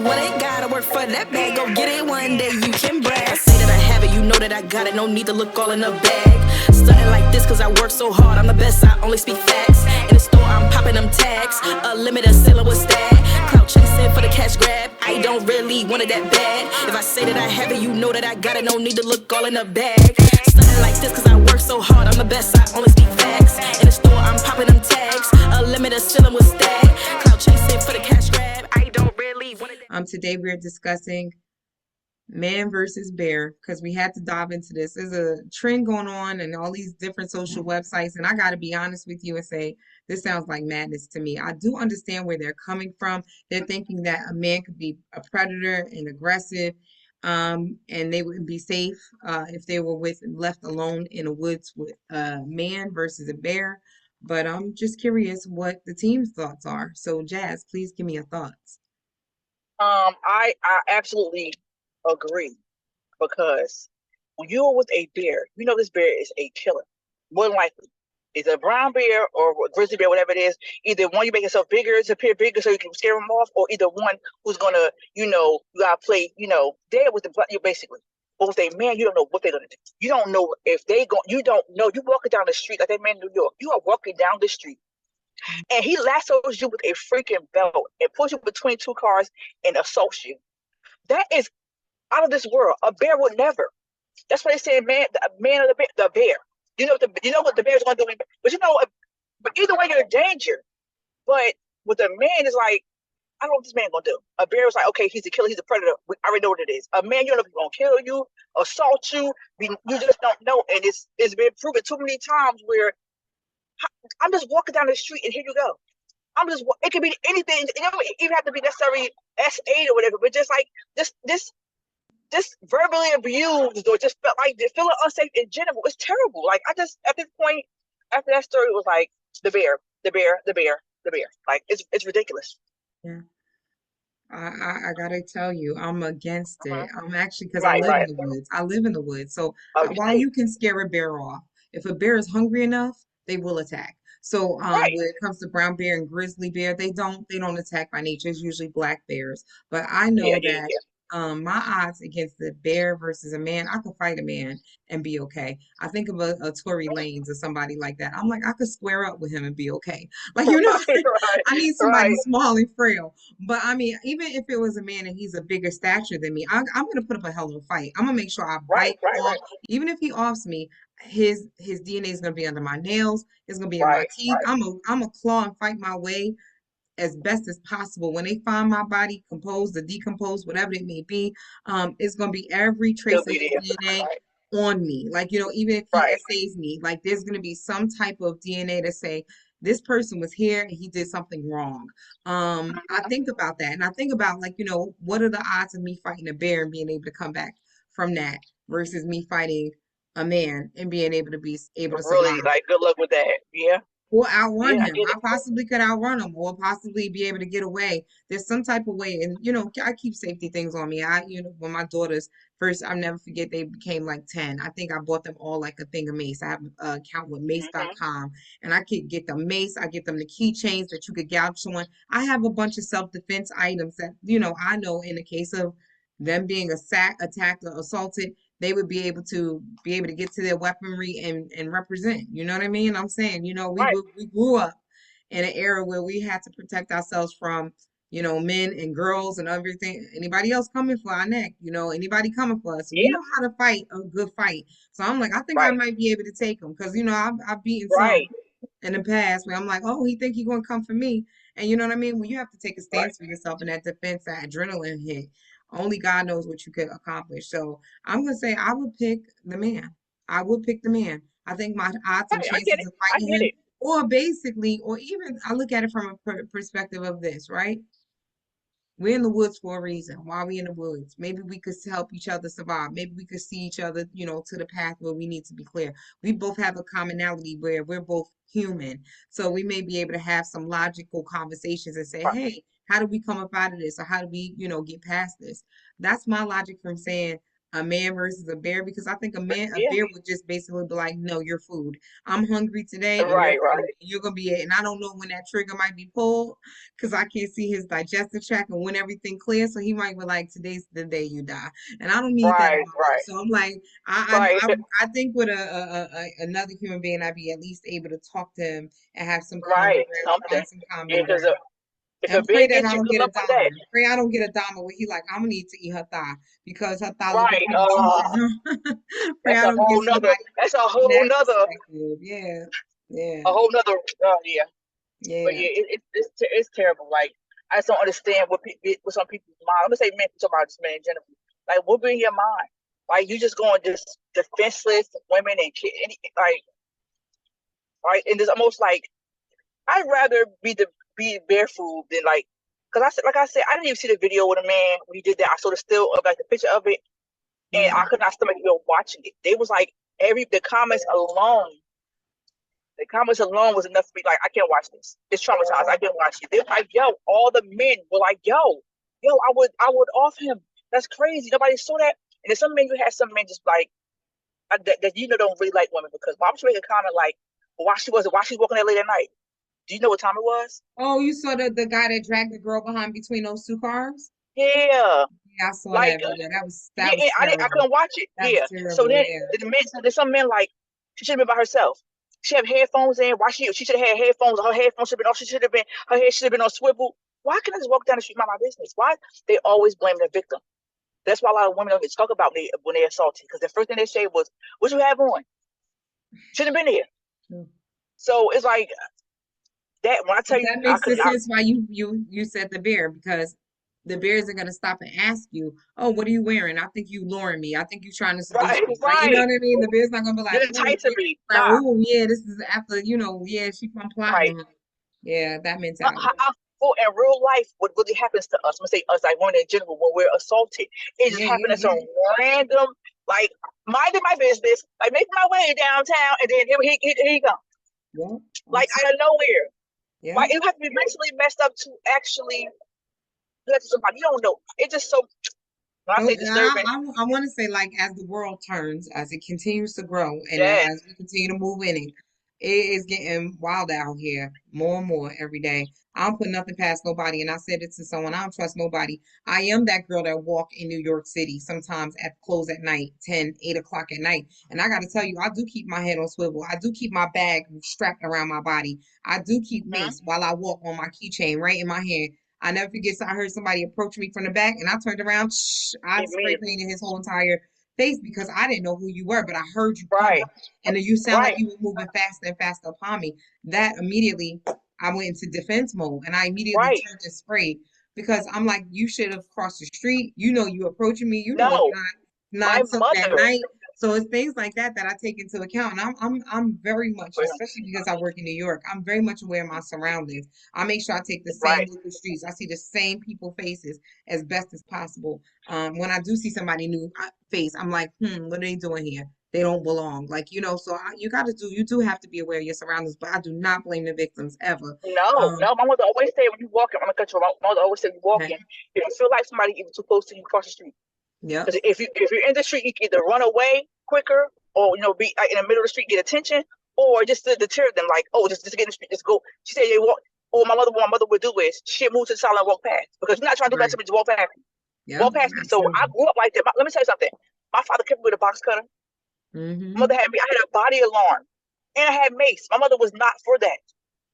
Well, ain't gotta work for that bag. Go get it one day, you can brag. I say that I have it, you know that I got it. No need to look all in the bag. Stunting like this, cause I work so hard. I'm the best, I only speak facts. In the store, I'm popping them tags. A limited ceiling with stag. Clout chasing for the cash grab. I don't really want it that bad. If I say that I have it, you know that I got it. No need to look all in the bag. Stunting like this, cause I work so hard. I'm the best, I only speak facts. In the store, I'm popping them tags. A limited ceiling with stag. Clout chasing for the cash grab. I don't really want it that bad. Today we're discussing man versus bear because we had to dive into this. There's a trend going on and all these different social websites, and I got to be honest with you and say this sounds like madness to me. I do understand where they're coming from. They're thinking that a man could be a predator and aggressive, and they wouldn't be safe if they were with left alone in the woods with a man versus a bear. But I'm just curious what the team's thoughts are. So, Jazz, please give me your thoughts. I absolutely agree because when you're with a bear, you know this bear is a killer. More than likely, it's a brown bear or a grizzly bear, whatever it is. Either one, you make yourself bigger to appear bigger so you can scare them off, or either one who's gonna, you gotta play, dead with the you basically. But with a man, you don't know what they're gonna do. You don't know if they go. You don't know. You walking down the street like that man in New York. You are walking down the street and he lassos you with a freaking belt and puts you between two cars and assaults you. That is out of this world. A bear would never. That's why they say, man, the man of the bear. You know what the bear's gonna do. But but either way, you're in danger. But with a man, it's like, I don't know what this man gonna do. A bear is like, okay, he's a killer, he's a predator. I already know what it is. A man, you don't know if he's gonna kill you, assault you. You just don't know, and it's been proven too many times where I'm just walking down the street and here you go. It could be anything. It don't even have to be necessarily S8 or whatever, but just like this verbally abused or just felt like feeling unsafe in general. It's terrible. Like I just at this point after that story it was like the bear, the bear, the bear, the bear. Like it's ridiculous. Yeah. I gotta tell you, I'm against Uh-huh. it. I'm actually because I Right, live in right. the woods. I live in the woods. So while Okay. you can scare a bear off, if a bear is hungry enough, they will attack. So Right. when it comes to brown bear and grizzly bear, they don't attack by nature. It's usually black bears. But I Yeah, know yeah, that yeah. my odds against the bear versus a man, I could fight a man and be okay. I think of a Tory Lanez or somebody like that. I'm like, I could square up with him and be okay. Like, Right, right, I need somebody right, small and frail. But I mean, even if it was a man and he's a bigger stature than me, I'm gonna put up a hell of a fight. I'm gonna make sure I right, bite right, off. right, Even if he offs me, his DNA is gonna be under my nails. It's gonna be in my right, teeth. right. I'm a claw and fight my way as best as possible. When they find my body composed or decomposed, whatever it may be, it's gonna be every Still trace of be his there. DNA on me. Like, even if he Right, essays me, like there's gonna be some type of DNA to say this person was here and he did something wrong. I think about that and I think about like, what are the odds of me fighting a bear and being able to come back from that versus me fighting a man and being able to survive really, like, good luck with that. Yeah, or outrun yeah, I him. get I it. possibly could outrun him or possibly be able to get away. There's some type of way. And, I keep safety things on me. When my daughters first, I'll never forget, they became like 10. I think I bought them all like a thing of mace. I have an account with Hmm. mace.com and I could get them mace. I get them the keychains that you could gouge someone. I have a bunch of self-defense items that, I know in the case of them being attacked or assaulted, they would be able to get to their weaponry and represent. You know what I mean? I'm saying, Right, we grew up in an era where we had to protect ourselves from, men and girls and everything. Anybody else coming for our neck, anybody coming for us. We yeah, know how to fight a good fight. So I'm like, I think I right, might be able to take them because I've beaten some right, in the past where I'm like, oh, he think he gonna come for me. And you know what I mean? When you have to take a right. stance for yourself in that defense, that adrenaline hit, only God knows what you could accomplish. So I'm gonna say I would pick the man. I would pick the man. I think my odds and Right, I get chances it. of I fighting get him, it. or basically, or even I look at it from a perspective of this, right? We're in the woods for a reason. Why are we in the woods? Maybe we could help each other survive. Maybe we could see each other, to the path where we need to be clear. We both have a commonality where we're both human. So we may be able to have some logical conversations and say, Right, hey, how do we come up out of this? Or how do we, get past this? That's my logic from saying a man versus a bear, because I think a Yeah. bear would just basically be like, no, you're food. I'm hungry today and you're Right, food. right, You're gonna be it. And I don't know when that trigger might be pulled because I can't see his digestive tract and when everything clears. So he might be like, today's the day you die. And I don't need that in right, my life. right, So I'm like, right, I think with another human being, I'd be at least able to talk to him and have some common right. ground, Something. find some common Yeah, because ground. if a And pray bear that gets I you, don't good get a luck with dama. that. Pray I don't get a dama where he like, I'm gonna need to eat her thigh because her thigh looking Right. kind of juicy. Pray That's I a don't get whole nother. somebody That's a from whole that nother. perspective. Yeah, yeah, A whole nother. Yeah. But yeah. yeah, it's terrible. Like I just don't understand what some people's mind. I'm gonna say men, talk about this man in general. Like what be in your mind? Like you just going just defenseless women and kids. Like right, and it's almost like I'd rather be barefoot than like. Cause I said, I didn't even see the video with a man when he did that. I saw the still of like the picture of it, and I Mm-hmm. could not stomach watching it. They was like the comments alone was enough to be like, I can't watch this. It's traumatized. I can't watch it. They're like, yo, all the men were like, yo, I would off him. That's crazy. Nobody saw that. And then some men, you had some men just like that don't really like women because why would you make a comment like, well, why she's walking there late at night? Do you know what time it was? Oh, you saw the guy that dragged the girl behind between those two cars? Yeah, Yeah, I saw like that video. yeah, That was I terrible. couldn't watch it. That was Yeah. So terrible. then Yeah. there's some men like she should have been by herself. She have headphones in. Why she should have had headphones? Her headphones should have been off. She should have been her head should have been on swivel. Why can't I just walk down the street and mind my business? Why they always blame the victim? That's why a lot of women don't get talk about me when they're assaulted because the first thing they say was, "What you have on? Shouldn't have been here." Mm. So it's like that. When I But tell you, that I makes could the not. sense why you said the bear because the bear isn't gonna stop and ask you, oh, what are you wearing? I think you luring me. I think you trying to seduce Right, me. Like, you know right. what I mean? The bear's not gonna be You're like, oh, enticing me. like, Nah, oh, yeah, this is after, yeah, I'm plotting right. on her. Yeah, that How, mentality. how, for in real life, what really happens to us, I'm gonna say us, like women in general, when we're assaulted, it just Yeah, yeah, happens to some yeah. random, like minding my business, like making my way downtown, and then here he comes, Yeah, like out of nowhere. yeah. Like you have to be mentally messed up to actually let somebody you don't know. It's just so when I So say disturbing, I want to say, like, as the world turns, as it continues to grow, and yes, as we continue to move in it is getting wild out here more and more every day. I don't put nothing past nobody, and I said it to someone. I don't trust nobody. I am that girl that walk in New York City sometimes at close at night, 8 o'clock at night. And I got to tell you, I do keep my head on swivel. I do keep my bag strapped around my body. I do keep mm-hmm, mace while I walk on my keychain right in my hand. I never forget. So I heard somebody approach me from the back, and I turned around. I spray immediately, painted his whole entire face because I didn't know who you were, but I heard you coming, right, and then you sound like right, you were moving faster and faster upon me. That immediately, I went into defense mode, and I immediately right. turned and sprayed because I'm like, you should have crossed the street. You know, you approaching me. You know, it's No, my nine something at mother, night. So it's things like that that I take into account, and I'm very much, especially because I work in New York, I'm very much aware of my surroundings. I make sure I take the same right, local streets. I see the same people faces as best as possible. When I do see somebody new face, I'm like, what are they doing here? They don't belong. Like, so you do have to be aware of your surroundings, but I do not blame the victims ever. no, Um, no. My mother always say when you walking, I'm gonna cut you. My mother always say you okay. walking. If you feel like somebody even too close to you, cross the street. Yep. Because if you're in the street, you can either run away quicker, or be in the middle of the street, get attention, or just to deter them. Like, oh, just get in the street, just go. She said, "You walk." Or what my mother would do is she'd move to the side and walk past because you're not trying to do that Right. to me. Just walk past me. Yep. Walk past me. So I Absolutely. grew up like that. Let me tell you something. My father kept me with a box cutter. My Mm-hmm. mother had me. I had a body alarm, and I had mace. My mother was not for that.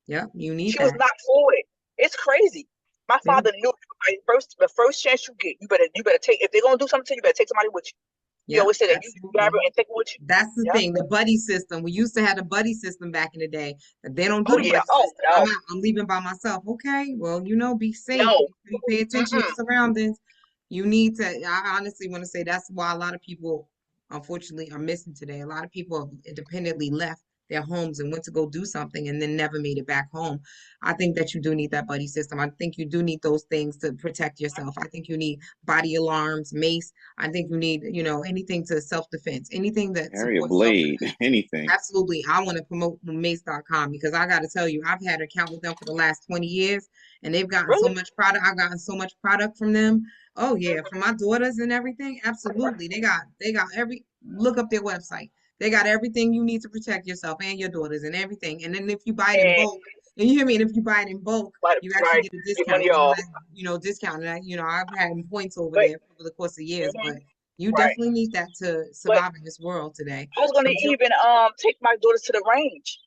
Yep. You need She was that. not for it. It's crazy. My Yeah. father knew like, the first chance you get, you better take. If they're gonna do something to you, you better take somebody with you. He Yep. always said that you grab Absolutely. her and take her with you. That's the Yeah. thing, the buddy system. We used to have the buddy system back in the day, but they don't do Oh the yeah. buddy Oh system. I'm no. out. I'm leaving by myself. Okay, well, be safe. No. You pay attention to your Mm-mm. surroundings. You need to. I honestly want to say that's why a lot of people, unfortunately, are missing today. A lot of people have independently left their homes and went to go do something and then never made it back home. I think that you do need that buddy system. I think you do need those things to protect yourself. I think you need body alarms, mace. I think you need, anything to self-defense, anything that Carry a supports self-defense. blade, anything. Absolutely. I want to promote mace.com because I got to tell you, I've had an account with them for the last 20 years and they've gotten so Really? much product. I've gotten so much product from them. Oh yeah, for my daughters and everything. Absolutely. They got look up their website. They got everything you need to protect yourself and your daughters and everything. And then if you buy it in And bulk, and you hear me, and if you buy it in bulk, like, you actually right, get a get discount. money off. Discount. And I've had points over But there over the course of years, mhm, but you right. definitely need that to But survive in this world today. I was gonna I'm even take my daughters to the range.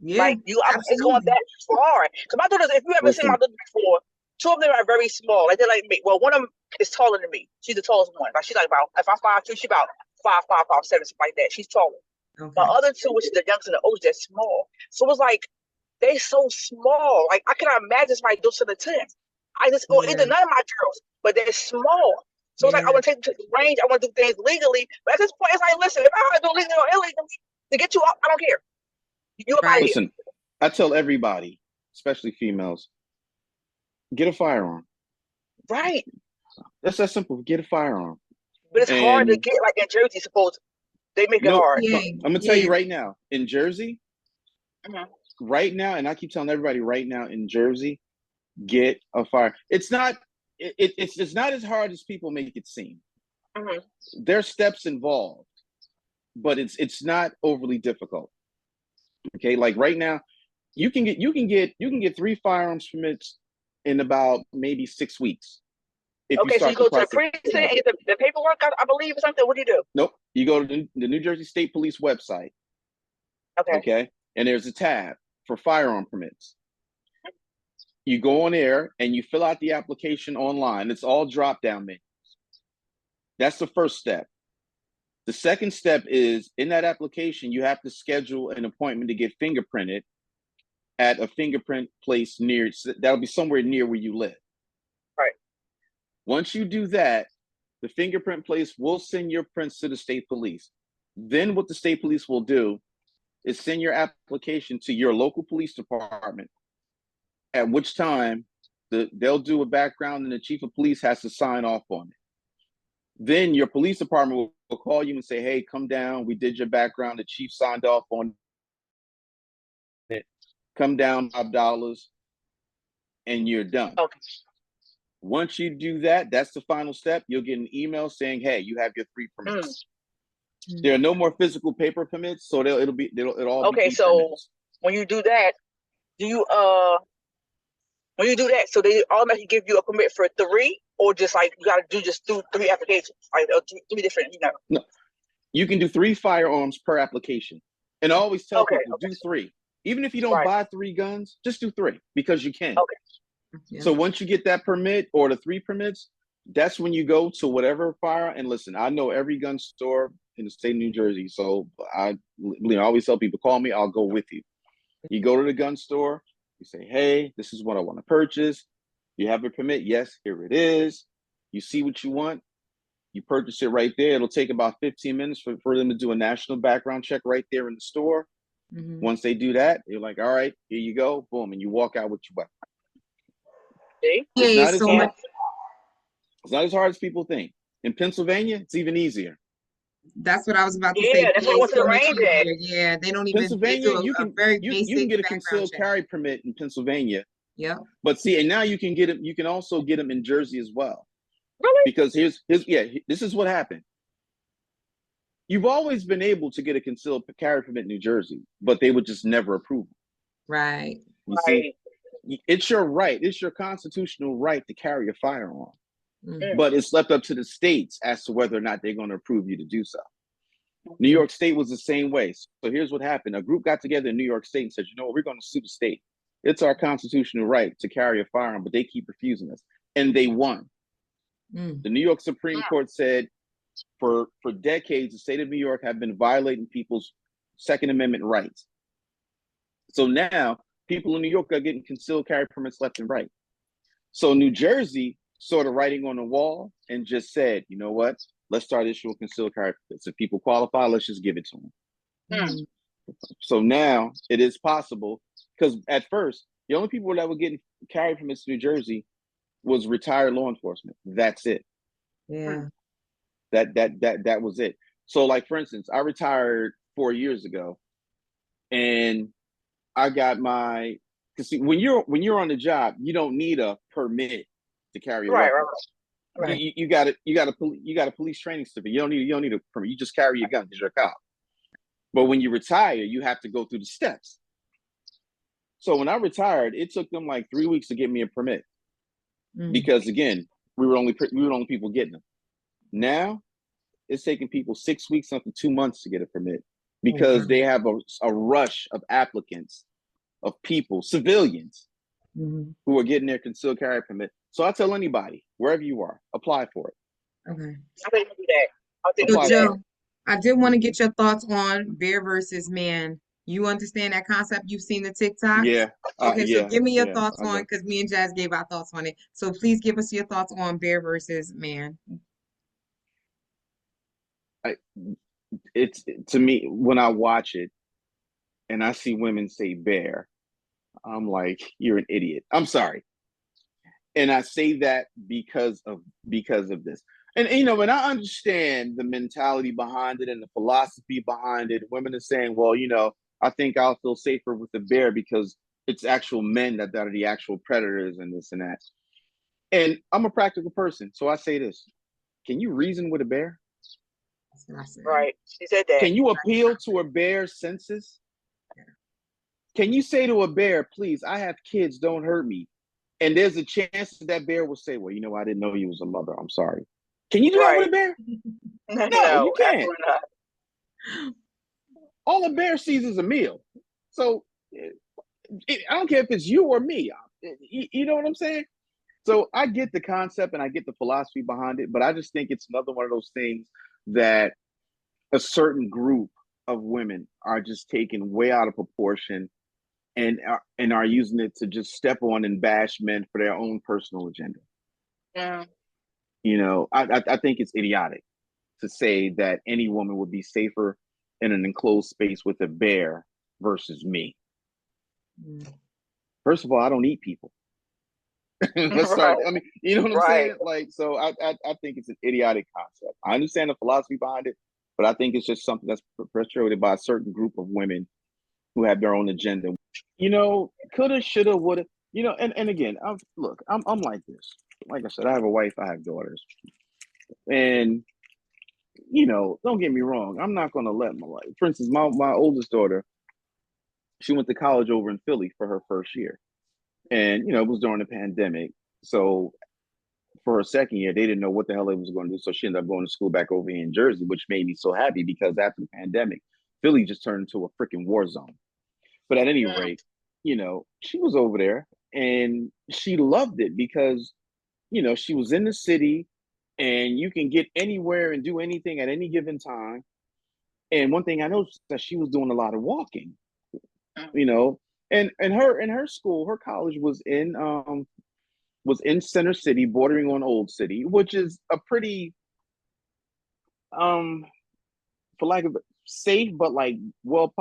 Yeah, It's going absolutely. that far. Cause my daughters, if you ever seen my Listen, daughters before, two of them are very small. Like they're like me. Well, one of them is taller than me. She's the tallest one. Like she's like about if I'm 5'2", she's about 5'7", something like that. She's taller. My Okay. other two, which is the youngest and the oldest, they're small. So it's like they so small. Like I cannot imagine somebody do to the 10. Or Yeah. either none of my girls, but they're small. So it's like I Yeah. want to take them to the range. I want to do things legally. But at this point, it's like, listen, if I have to do legally or illegally to get you up, I don't care. You up out of Right. here. listen, I tell everybody, especially females, get a firearm. Right. That's that simple. Get a firearm. But it's hard to And get, like in Jersey, suppose they make it no, hard. Yeah. I'm gonna tell Yeah. you right now, in Jersey, Mhm. right now, and I keep telling everybody right now in Jersey, get a fire. It's not it's not as hard as people make it seem. Mhm. There's steps involved, but it's not overly difficult. Okay, like right now, you can get 3 firearms permits in about maybe 6 weeks if you Okay, so you start the go to the process precinct now. and get the paperwork, I believe, or something. What do you do? Nope, you go to the New Jersey State Police website, Okay. okay, and there's a tab for firearm permits. You go on there and you fill out the application online. It's all drop down menus. That's the first step. The second step is in that application, you have to schedule an appointment to get fingerprinted at a fingerprint place near, that'll be somewhere near where you live. Right. Once you do that, the fingerprint place will send your prints to the state police. Then what the state police will do is send your application to your local police department, at which time they'll do a background and the chief of police has to sign off on it. Then your police department will call you and say, hey, come down. We did your background. The chief signed off on it. Come down $5 and you're done. Okay. Once you do that, that's the final step. You'll get an email saying, hey, you have your 3 permits. There are no more physical paper permits, so it'll all Okay, be so permits. when you do that, do you when you do that, so they automatically give you a permit for 3, or just like you got to do just 3 applications, like 3 different, No, you can do 3 firearms per application, and I always tell Okay, people do 3. Even if you don't Right. buy 3 guns, just do 3 because you can. Okay. Yeah. So once you get that permit or the 3 permits, that's when you go to whatever fire. And listen, I know every gun store in the state of New Jersey, so I always tell people, call me, I'll go with you. You go to the gun store, you say, hey, this is what I want to purchase. You have a permit? Yes, here it is. You see what you want, you purchase it right there. It'll take about 15 minutes for them to do a national background check right there in the store. Mhm. Once they do that, you're like, all right, here you go, boom, and you walk out with your weapon. See? Yeah, It's not it's as so hard. much. It's not as hard as people think. In Pennsylvania, it's even easier. That's what I was about to Yeah, say. that's what I went to the So much range at. easier. Yeah, they don't even. They Pennsylvania, do a very you basic can get a background concealed check. carry permit in Pennsylvania, Yep. but see, and now you can get them. You can also get them in Jersey as well. Really? Because this is what happened. You've always been able to get a concealed carry permit in New Jersey, but they would just never approve it. Right. You see, it's your right. It's your constitutional right to carry a firearm, Mhm. but it's left up to the states as to whether or not they're going to approve you to do so. New York State was the same way. So here's what happened. A group got together in New York State and said, you know what, we're going to sue the state. It's our constitutional right to carry a firearm, but they keep refusing us. And they won. Mm. The New York Supreme Court said for decades, the state of New York have been violating people's Second Amendment rights. So now people in New York are getting concealed carry permits left and right. So New Jersey sort of writing on the wall and just said, you know what? Let's start issuing concealed carry permits. If people qualify, let's just give it to them. Mm. So now it is possible, because at first the only people that were getting carry permits to New Jersey was retired law enforcement. That's it. Yeah. That was it. So, like, for instance, I retired 4 years ago, and I got my, because when you're on the job, you don't need a permit to carry a Right, weapon. right. You got a police training certificate. You don't need a permit. You just carry your gun because you're a cop. But when you retire, you have to go through the steps. So when I retired, it took them like 3 weeks to get me a permit, because again, we were only people getting them. Now it's taking people 6 weeks up to 2 months to get a permit, because they have a rush of applicants, of people, civilians, who are getting their concealed carry permit. So I tell anybody, wherever you are, apply for it. Okay. I think we do that. I think we So do Joe, that. I did want to get your thoughts on bear versus man. You understand that concept? You've seen the TikToks? Yeah. Okay, so give me your thoughts I on, do. because me and Jazz gave our thoughts on it. So please give us your thoughts on bear versus man. It's, to me, when I watch it and I see women say bear, I'm like, you're an idiot. I'm sorry. And I say that because of this. And and I understand the mentality behind it and the philosophy behind it. Women are saying, well, I think I'll feel safer with the bear because it's actual men that are the actual predators and this and that. And I'm a practical person, so I say this: can you reason with a bear? That's what I said. Right. She said that. Can you appeal to a bear's senses? Can you say to a bear, please, I have kids, don't hurt me? And there's a chance that bear will say, well, I didn't know you was a mother. I'm sorry. Can you do that with a bear? No, you can't. Absolutely not. All a bear sees is a meal. So I don't care if it's you or me. You know what I'm saying? So I get the concept and I get the philosophy behind it, but I just think it's another one of those things that a certain group of women are just taken way out of proportion and are using it to just step on and bash men for their own personal agenda. Yeah. I think it's idiotic to say that any woman would be safer in an enclosed space with a bear versus me. First of all, I don't eat people. Let's start. I mean, you know what I'm saying? Like, so I think it's an idiotic concept. I understand the philosophy behind it, but I think it's just something that's perpetuated by a certain group of women who have their own agenda. Coulda, shoulda, woulda. And again, I'm like this. Like I said, I have a wife, I have daughters, and don't get me wrong. I'm not going to let my wife. For instance, my oldest daughter, she went to college over in Philly for her first year, and it was during the pandemic. So for her second year, they didn't know what the hell they was going to do. So she ended up going to school back over here in Jersey, which made me so happy because after the pandemic, Philly just turned into a freaking war zone. But at any rate, she was over there and she loved it because, she was in the city and you can get anywhere and do anything at any given time. And one thing I noticed that she was doing a lot of walking, and her school, her college was in Center City, bordering on Old City, which is a pretty, for lack of safe, but like well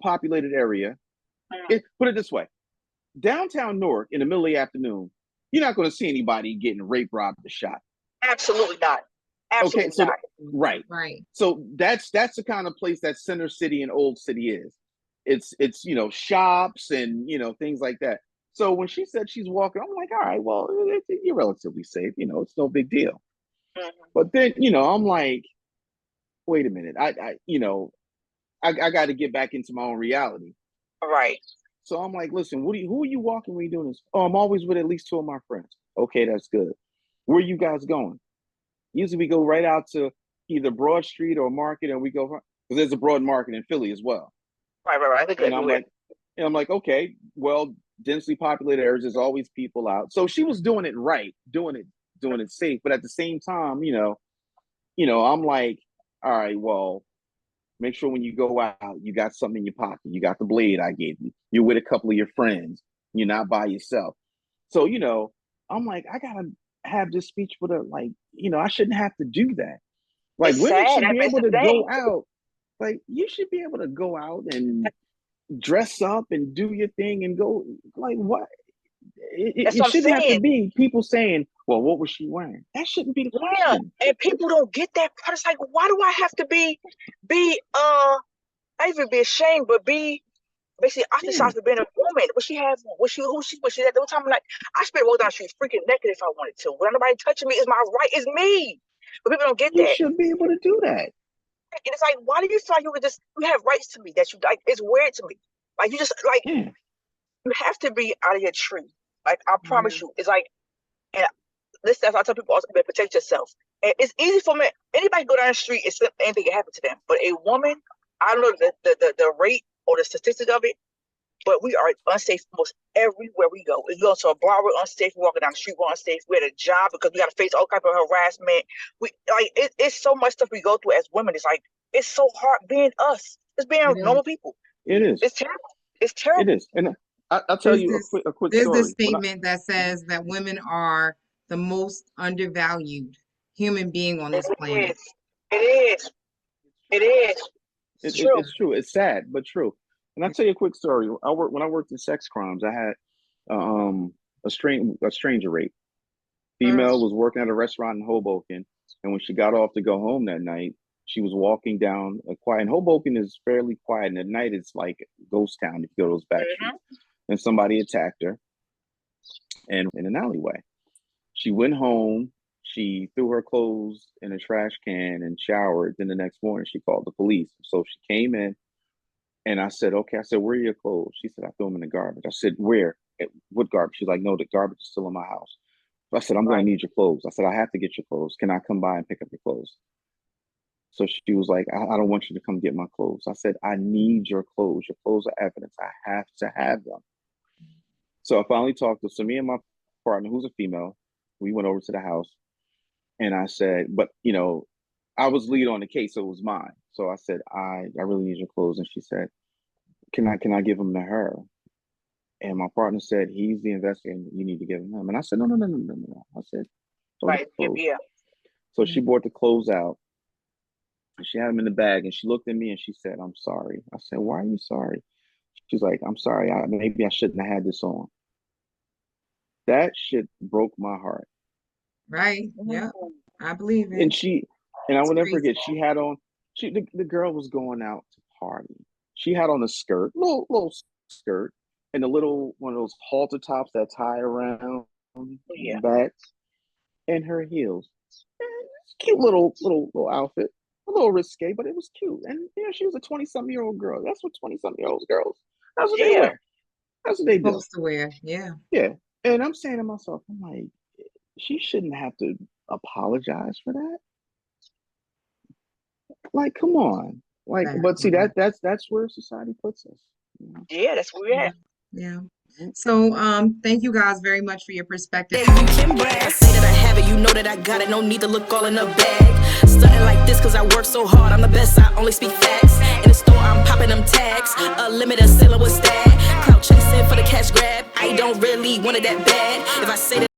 populated area. Put it this way: downtown Newark in the middle of the afternoon, you're not going to see anybody getting raped, robbed, or shot. Absolutely not. Absolutely okay, so not. Right. So that's the kind of place that Center City and Old City is. It's shops and things like that. So when she said she's walking, I'm like, all right, well, you're relatively safe. It's no big deal. But then I'm like, wait a minute, I got to get back into my own reality. Right. So I'm like, listen, who are you walking when you're doing this? Oh, I'm always with at least 2 of my friends. Okay, that's good. Where are you guys going? Usually we go right out to either Broad Street or Market, and we go, because there's a Broad Market in Philly as well. Right. I think and I'm like, okay, well, densely populated areas, there's always people out. So she was doing it right, doing it safe. But at the same time, I'm like, all right, well, make sure when you go out, you got something in your pocket. You got the blade I gave you. You're with a couple of your friends. You're not by yourself. So, I'm like, I got to have this speech with her. Like, I shouldn't have to do that. Like, women should be able to go out Like, you should be able to go out and dress up and do your thing and go. Like, what? That's It what I'm shouldn't have to saying. be people saying, well, what was she wearing? That shouldn't be the Yeah, question. and people don't get that part. It's like, why do I have to be not even be ashamed, but be basically ostracized for being a woman? What she have? What she? Who she? What she? At the time, I'm like, I should be walking down the street freaking naked if I wanted to. Without nobody touching me, is my right. It's me. But people don't get You that. should be able to do that. And it's like, why do you feel like you have rights to me that you like? It's weird to me. Like, you just like, Yeah. you have to be out of your tree. Like, I promise you. It's like, and this, that's why I tell people also, protect yourself. And it's easy for me. Anybody can go down the street, anything can happen to them. But a woman, I don't know the rate or the statistics of it, but we are unsafe almost everywhere we go. If you go to a bar, we're unsafe. We're walking down the street, we're unsafe. We're at a job because we got to face all type of harassment. We like it's so much stuff we go through as women. It's like, it's so hard being us. It's being normal people. It is. It's terrible. It's terrible. It is. And I'll tell you a quick There's story. this statement that says that women are the most undervalued human being on this planet. It is. It is. It's true. It's sad, but true. And I'll tell you a quick story. When I worked in sex crimes, I had a stranger rape. Female was working at a restaurant in Hoboken, and when she got off to go home that night, she was walking down a quiet. And Hoboken is fairly quiet, and at night it's like ghost town if you go to those back streets. And somebody attacked her, and in an alleyway. She went home. She threw her clothes in a trash can and showered. Then the next morning, she called the police. So she came in, and I said, okay. I said, where are your clothes? She said, I threw them in the garbage. I said, where? What garbage? She's like, no, the garbage is still in my house. I said, I'm going to need your clothes. I said, I have to get your clothes. Can I come by and pick up your clothes? So she was like, I don't want you to come get my clothes. I said, I need your clothes. Your clothes are evidence. I have to have them. So I finally talked to, so me and my partner, who's a female, we went over to the house, and I said, but I was lead on the case, so it was mine. So I said, I really need your clothes. And she said, can I give them to her? And my partner said, he's the investigator. You need to give him him. And I said, no. I said, Right. Yeah. So she brought the clothes out. And she had them in the bag, and she looked at me and she said, I'm sorry. I said, why are you sorry? She's like, I'm sorry. Maybe I shouldn't have had this on. That shit broke my heart. Right. Yeah. I believe it. And I will never forget, she had on, the girl was going out to party. She had on a skirt, little skirt, and one of those halter tops that tie around the back, and her heels. Cute little outfit. A little risque, but it was cute. And she was a 20-something-year-old girl. That's what 20-something-year-old girls. That's what they wear. That's what they do. Supposed to wear. Yeah. Yeah. And I'm saying to myself, I'm like, she shouldn't have to apologize for that. Like, come on. Like, but see, that's where society puts us. Yeah, that's where we're at. Yeah. So thank you guys very much for your perspective. You can brag, say that I have it, you know that I got it, no need to look all in the bag. Stunting like this cause I work so hard, I'm the best, I only speak facts. In the store I'm popping them tags, a limited seller was that. Clout chasing for the cash grab, I don't really want it that bad. If I say that